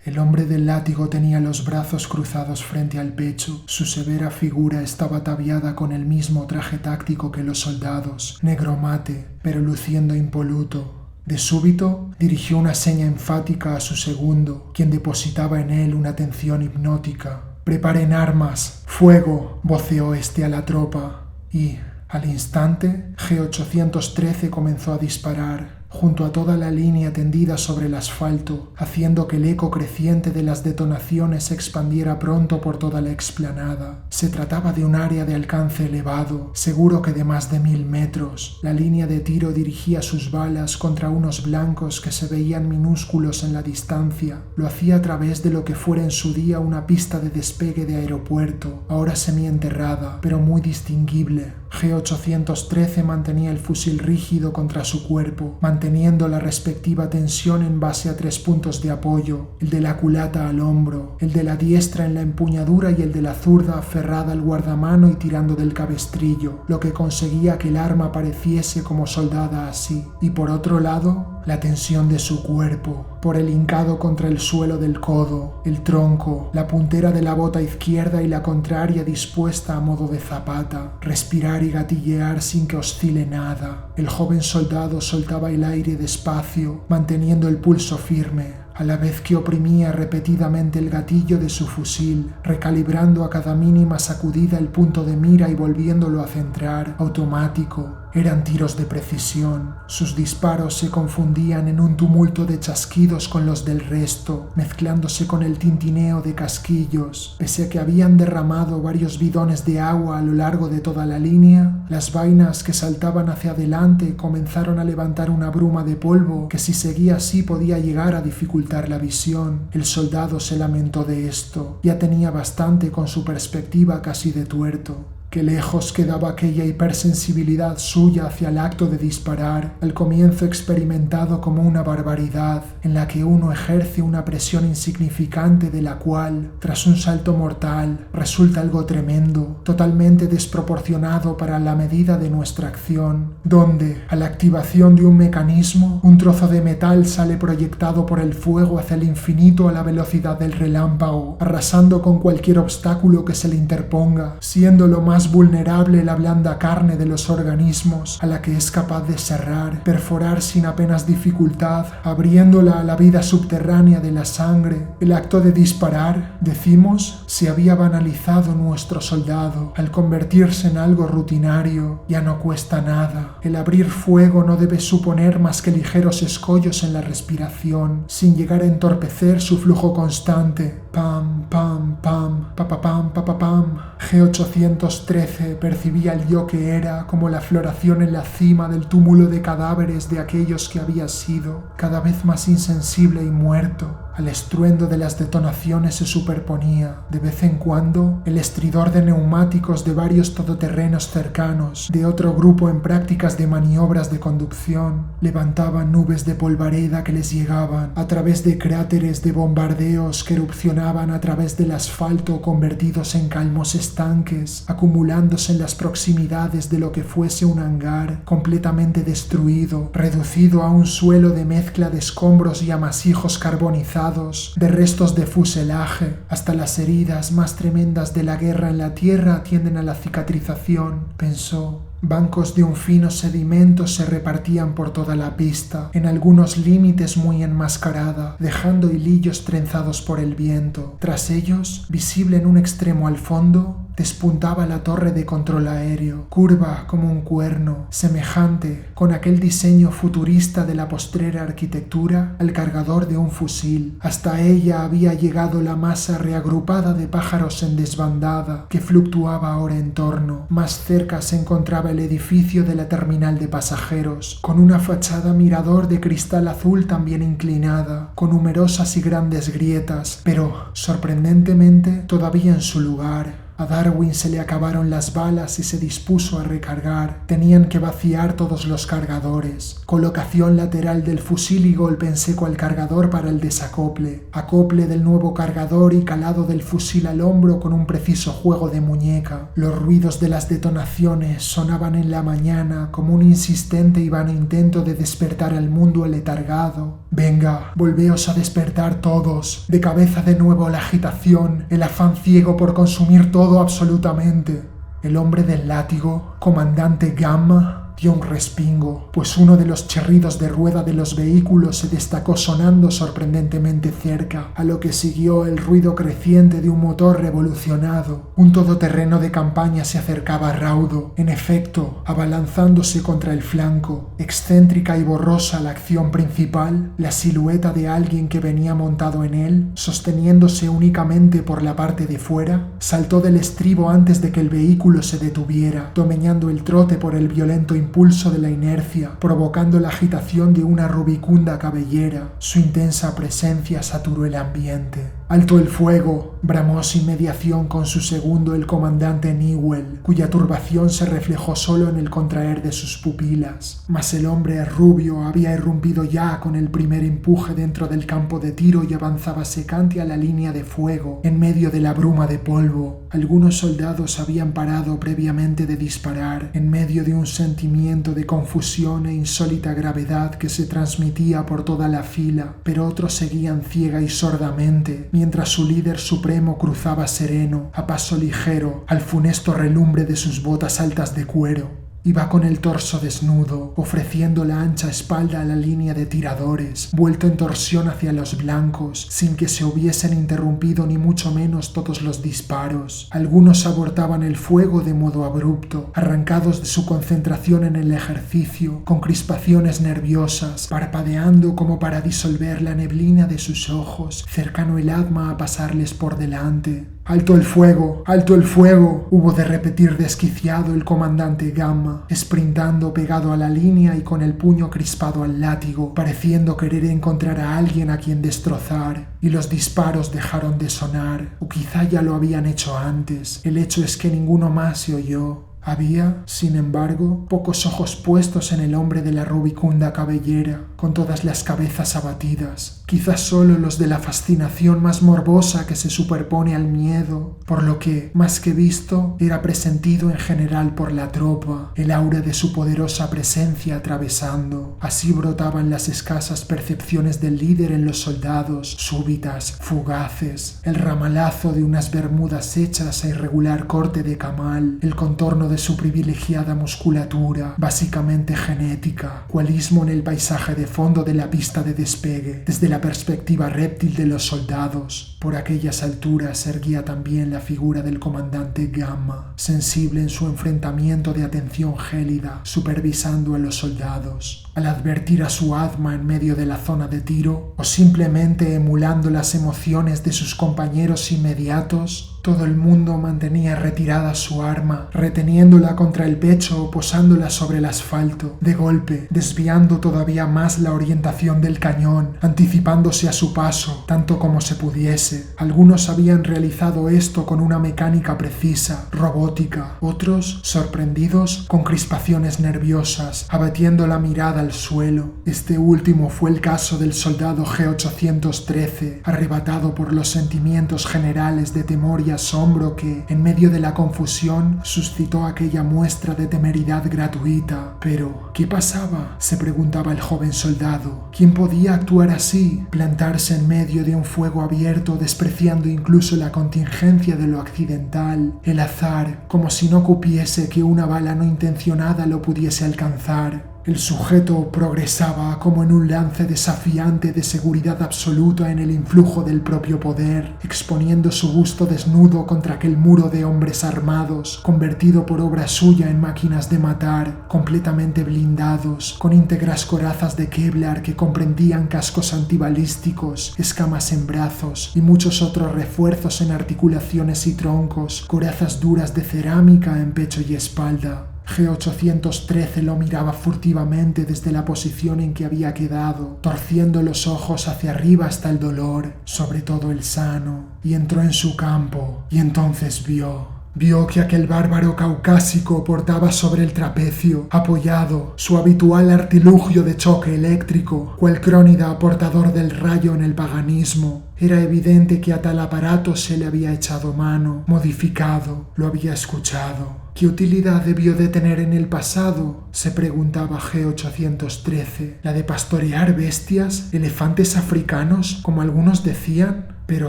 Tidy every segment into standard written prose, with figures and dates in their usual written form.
El hombre del látigo tenía los brazos cruzados frente al pecho. Su severa figura estaba ataviada con el mismo traje táctico que los soldados, negro mate, pero luciendo impoluto. De súbito, dirigió una seña enfática a su segundo, quien depositaba en él una atención hipnótica. «Preparen armas, fuego», voceó este a la tropa, y, al instante, G-813 comenzó a disparar junto a toda la línea tendida sobre el asfalto, haciendo que el eco creciente de las detonaciones se expandiera pronto por toda la explanada. Se trataba de un área de alcance elevado, seguro que de más de 1000 metros. La línea de tiro dirigía sus balas contra unos blancos que se veían minúsculos en la distancia. Lo hacía a través de lo que fuera en su día una pista de despegue de aeropuerto, ahora semienterrada, pero muy distinguible. G-813 mantenía el fusil rígido contra su cuerpo, manteniendo la respectiva tensión en base a 3 puntos de apoyo, el de la culata al hombro, el de la diestra en la empuñadura y el de la zurda aferrada al guardamano y tirando del cabestrillo, lo que conseguía que el arma pareciese como soldada así. Y por otro lado, la tensión de su cuerpo, por el hincado contra el suelo del codo, el tronco, la puntera de la bota izquierda y la contraria dispuesta a modo de zapata, respirar y gatillear sin que oscile nada. El joven soldado soltaba el aire despacio, manteniendo el pulso firme, a la vez que oprimía repetidamente el gatillo de su fusil, recalibrando a cada mínima sacudida el punto de mira y volviéndolo a centrar, automático. Eran tiros de precisión. Sus disparos se confundían en un tumulto de chasquidos con los del resto, mezclándose con el tintineo de casquillos. Pese a que habían derramado varios bidones de agua a lo largo de toda la línea, las vainas que saltaban hacia adelante comenzaron a levantar una bruma de polvo que, si seguía así, podía llegar a dificultar la visión. El soldado se lamentó de esto. Ya tenía bastante con su perspectiva casi de tuerto. Qué lejos quedaba aquella hipersensibilidad suya hacia el acto de disparar, al comienzo experimentado como una barbaridad, en la que uno ejerce una presión insignificante de la cual, tras un salto mortal, resulta algo tremendo, totalmente desproporcionado para la medida de nuestra acción, donde, a la activación de un mecanismo, un trozo de metal sale proyectado por el fuego hacia el infinito a la velocidad del relámpago, arrasando con cualquier obstáculo que se le interponga, siendo lo más vulnerable la blanda carne de los organismos, a la que es capaz de serrar, perforar sin apenas dificultad, abriéndola a la vida subterránea de la sangre. El acto de disparar, decimos, se había banalizado nuestro soldado, al convertirse en algo rutinario. Ya no cuesta nada. El abrir fuego no debe suponer más que ligeros escollos en la respiración, sin llegar a entorpecer su flujo constante. Pam, pam, pam, papapam, papapam. G-813 percibía el yo que era como la floración en la cima del túmulo de cadáveres de aquellos que había sido, cada vez más insensible y muerto. Al estruendo de las detonaciones se superponía, de vez en cuando, el estridor de neumáticos de varios todoterrenos cercanos, de otro grupo en prácticas de maniobras de conducción. Levantaban nubes de polvareda que les llegaban a través de cráteres de bombardeos que erupcionaban a través del asfalto convertidos en calmos estanques, acumulándose en las proximidades de lo que fuese un hangar completamente destruido, reducido a un suelo de mezcla de escombros y amasijos carbonizados, de restos de fuselaje. Hasta las heridas más tremendas de la guerra en la tierra tienden a la cicatrización, pensó. Bancos de un fino sedimento se repartían por toda la pista, en algunos límites muy enmascarada, dejando hilillos trenzados por el viento. Tras ellos, visible en un extremo al fondo, despuntaba la torre de control aéreo, curva como un cuerno, semejante, con aquel diseño futurista de la postrera arquitectura, al cargador de un fusil. Hasta ella había llegado la masa reagrupada de pájaros en desbandada, que fluctuaba ahora en torno. Más cerca se encontraba el edificio de la terminal de pasajeros, con una fachada mirador de cristal azul también inclinada, con numerosas y grandes grietas, pero, sorprendentemente, todavía en su lugar. A Darwin se le acabaron las balas y se dispuso a recargar. Tenían que vaciar todos los cargadores. Colocación lateral del fusil y golpe en seco al cargador para el desacople. Acople del nuevo cargador y calado del fusil al hombro con un preciso juego de muñeca. Los ruidos de las detonaciones sonaban en la mañana como un insistente y vano intento de despertar al mundo aletargado. Venga, volveos a despertar todos. De cabeza de nuevo la agitación, el afán ciego por consumir todo absolutamente. El hombre del látigo, comandante Gamma, dio un respingo, pues uno de los chirridos de rueda de los vehículos se destacó sonando sorprendentemente cerca, a lo que siguió el ruido creciente de un motor revolucionado. Un todoterreno de campaña se acercaba raudo, en efecto, abalanzándose contra el flanco. Excéntrica y borrosa la acción principal, la silueta de alguien que venía montado en él, sosteniéndose únicamente por la parte de fuera, saltó del estribo antes de que el vehículo se detuviera, domeñando el trote por el violento impulso de la inercia, provocando la agitación de una rubicunda cabellera. Su intensa presencia saturó el ambiente. «¡Alto el fuego!», bramó sin mediación con su segundo el comandante Newell, cuya turbación se reflejó solo en el contraer de sus pupilas. Mas el hombre rubio había irrumpido ya con el primer empuje dentro del campo de tiro y avanzaba secante a la línea de fuego, en medio de la bruma de polvo. Algunos soldados habían parado previamente de disparar, en medio de un sentimiento de confusión e insólita gravedad que se transmitía por toda la fila, pero otros seguían ciega y sordamente, mientras su líder supremo cruzaba sereno, a paso ligero, al funesto relumbre de sus botas altas de cuero. Iba con el torso desnudo, ofreciendo la ancha espalda a la línea de tiradores, vuelto en torsión hacia los blancos, sin que se hubiesen interrumpido ni mucho menos todos los disparos. Algunos abortaban el fuego de modo abrupto, arrancados de su concentración en el ejercicio, con crispaciones nerviosas, parpadeando como para disolver la neblina de sus ojos, cercano el asma a pasarles por delante. «¡Alto el fuego! ¡Alto el fuego!», hubo de repetir desquiciado el comandante Gamma, sprintando pegado a la línea y con el puño crispado al látigo, pareciendo querer encontrar a alguien a quien destrozar. Y los disparos dejaron de sonar, o quizá ya lo habían hecho antes. El hecho es que ninguno más se oyó. Había, sin embargo, pocos ojos puestos en el hombre de la rubicunda cabellera, con todas las cabezas abatidas, quizás solo los de la fascinación más morbosa que se superpone al miedo, por lo que, más que visto, era presentido en general por la tropa, el aura de su poderosa presencia atravesando. Así brotaban las escasas percepciones del líder en los soldados, súbitas, fugaces, el ramalazo de unas bermudas hechas a irregular corte de camal, el contorno de su privilegiada musculatura, básicamente genética, cualismo en el paisaje de fondo de la pista de despegue, desde la perspectiva réptil de los soldados. Por aquellas alturas se erguía también la figura del comandante Gamma, sensible en su enfrentamiento de atención gélida, supervisando a los soldados. Al advertir a su asma en medio de la zona de tiro, o simplemente emulando las emociones de sus compañeros inmediatos, todo el mundo mantenía retirada su arma, reteniéndola contra el pecho o posándola sobre el asfalto, de golpe, desviando todavía más la orientación del cañón, anticipándose a su paso, tanto como se pudiese. Algunos habían realizado esto con una mecánica precisa, robótica, otros, sorprendidos, con crispaciones nerviosas, abatiendo la mirada al suelo. Este último fue el caso del soldado G-813, arrebatado por los sentimientos generales de temor y asombro que, en medio de la confusión, suscitó aquella muestra de temeridad gratuita. Pero, ¿qué pasaba?, se preguntaba el joven soldado. ¿Quién podía actuar así? Plantarse en medio de un fuego abierto, despreciando incluso la contingencia de lo accidental, el azar, como si no cupiese que una bala no intencionada lo pudiese alcanzar. El sujeto progresaba como en un lance desafiante de seguridad absoluta en el influjo del propio poder, exponiendo su busto desnudo contra aquel muro de hombres armados, convertido por obra suya en máquinas de matar, completamente blindados, con íntegras corazas de Kevlar que comprendían cascos antibalísticos, escamas en brazos y muchos otros refuerzos en articulaciones y troncos, corazas duras de cerámica en pecho y espalda. G-813 lo miraba furtivamente desde la posición en que había quedado, torciendo los ojos hacia arriba hasta el dolor, sobre todo el sano, y entró en su campo, y entonces vio Vio que aquel bárbaro caucásico portaba sobre el trapecio, apoyado, su habitual artilugio de choque eléctrico, cual Crónida portador del rayo en el paganismo. Era evidente que a tal aparato se le había echado mano, modificado, lo había escuchado. ¿Qué utilidad debió de tener en el pasado?, se preguntaba G813. ¿La de pastorear bestias, elefantes africanos, como algunos decían? Pero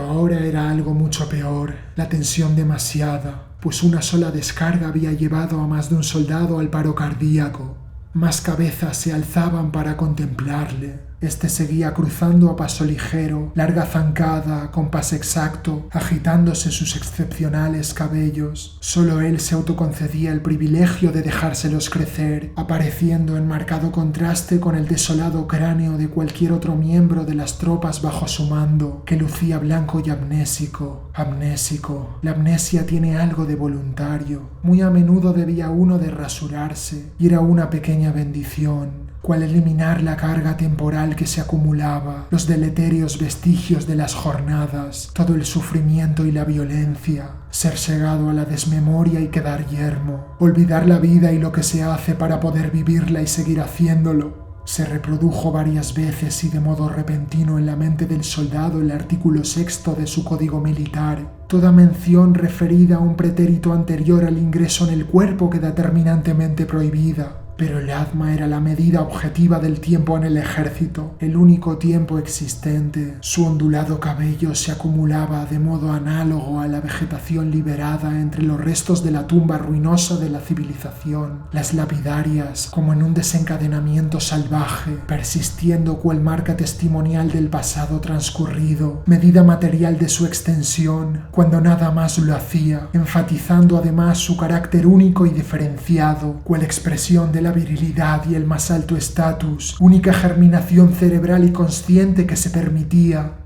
ahora era algo mucho peor, la tensión demasiada, pues una sola descarga había llevado a más de un soldado al paro cardíaco. Más cabezas se alzaban para contemplarle. Este seguía cruzando a paso ligero, larga zancada, compás exacto, agitándose sus excepcionales cabellos. Solo él se autoconcedía el privilegio de dejárselos crecer, apareciendo en marcado contraste con el desolado cráneo de cualquier otro miembro de las tropas bajo su mando, que lucía blanco y amnésico. Amnésico. La amnesia tiene algo de voluntario. Muy a menudo debía uno de rasurarse, y era una pequeña bendición, cual eliminar la carga temporal que se acumulaba, los deleterios vestigios de las jornadas, todo el sufrimiento y la violencia, ser segado a la desmemoria y quedar yermo, olvidar la vida y lo que se hace para poder vivirla y seguir haciéndolo. Se reprodujo varias veces y de modo repentino en la mente del soldado el artículo 6 de su código militar. Toda mención referida a un pretérito anterior al ingreso en el cuerpo queda terminantemente prohibida. Pero el ADMA era la medida objetiva del tiempo en el ejército, el único tiempo existente. Su ondulado cabello se acumulaba de modo análogo a la vegetación liberada entre los restos de la tumba ruinosa de la civilización, las lapidarias, como en un desencadenamiento salvaje, persistiendo cual marca testimonial del pasado transcurrido, medida material de su extensión, cuando nada más lo hacía, enfatizando además su carácter único y diferenciado, cual expresión de la virilidad y el más alto estatus, única germinación cerebral y consciente que se permitía.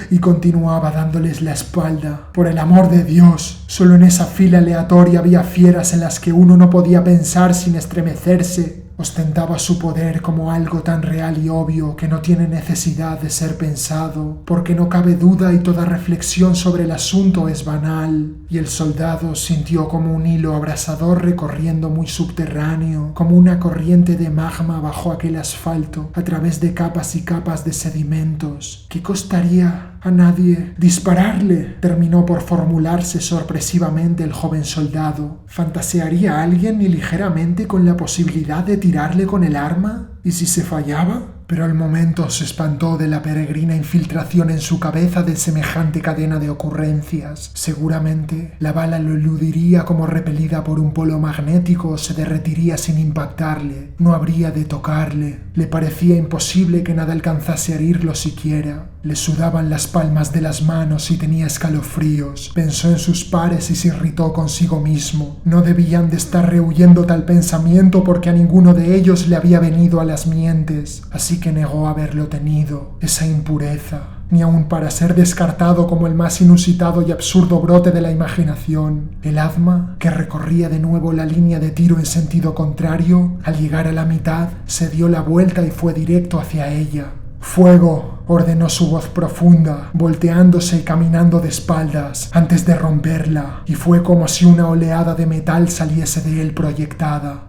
Y continuaba dándoles la espalda. Por el amor de Dios, solo en esa fila aleatoria había fieras en las que uno no podía pensar sin estremecerse. Ostentaba su poder como algo tan real y obvio que no tiene necesidad de ser pensado, porque no cabe duda y toda reflexión sobre el asunto es banal. Y el soldado sintió como un hilo abrasador recorriendo muy subterráneo, como una corriente de magma bajo aquel asfalto, a través de capas y capas de sedimentos. ¿Qué costaría a nadie dispararle? Terminó por formularse sorpresivamente el joven soldado. ¿Fantasearía alguien ni ligeramente con la posibilidad de tirarle con el arma? ¿Y si se fallaba? Pero al momento se espantó de la peregrina infiltración en su cabeza de semejante cadena de ocurrencias. Seguramente la bala lo eludiría como repelida por un polo magnético o se derretiría sin impactarle. No habría de tocarle. Le parecía imposible que nada alcanzase a herirlo siquiera. Le sudaban las palmas de las manos y tenía escalofríos. Pensó en sus pares y se irritó consigo mismo. No debían de estar rehuyendo tal pensamiento porque a ninguno de ellos le había venido a las mientes. Así que negó haberlo tenido, esa impureza, ni aun para ser descartado como el más inusitado y absurdo brote de la imaginación. El ADMA, que recorría de nuevo la línea de tiro en sentido contrario, al llegar a la mitad, se dio la vuelta y fue directo hacia ella. «¡Fuego!», ordenó su voz profunda, volteándose y caminando de espaldas, antes de romperla, y fue como si una oleada de metal saliese de él proyectada.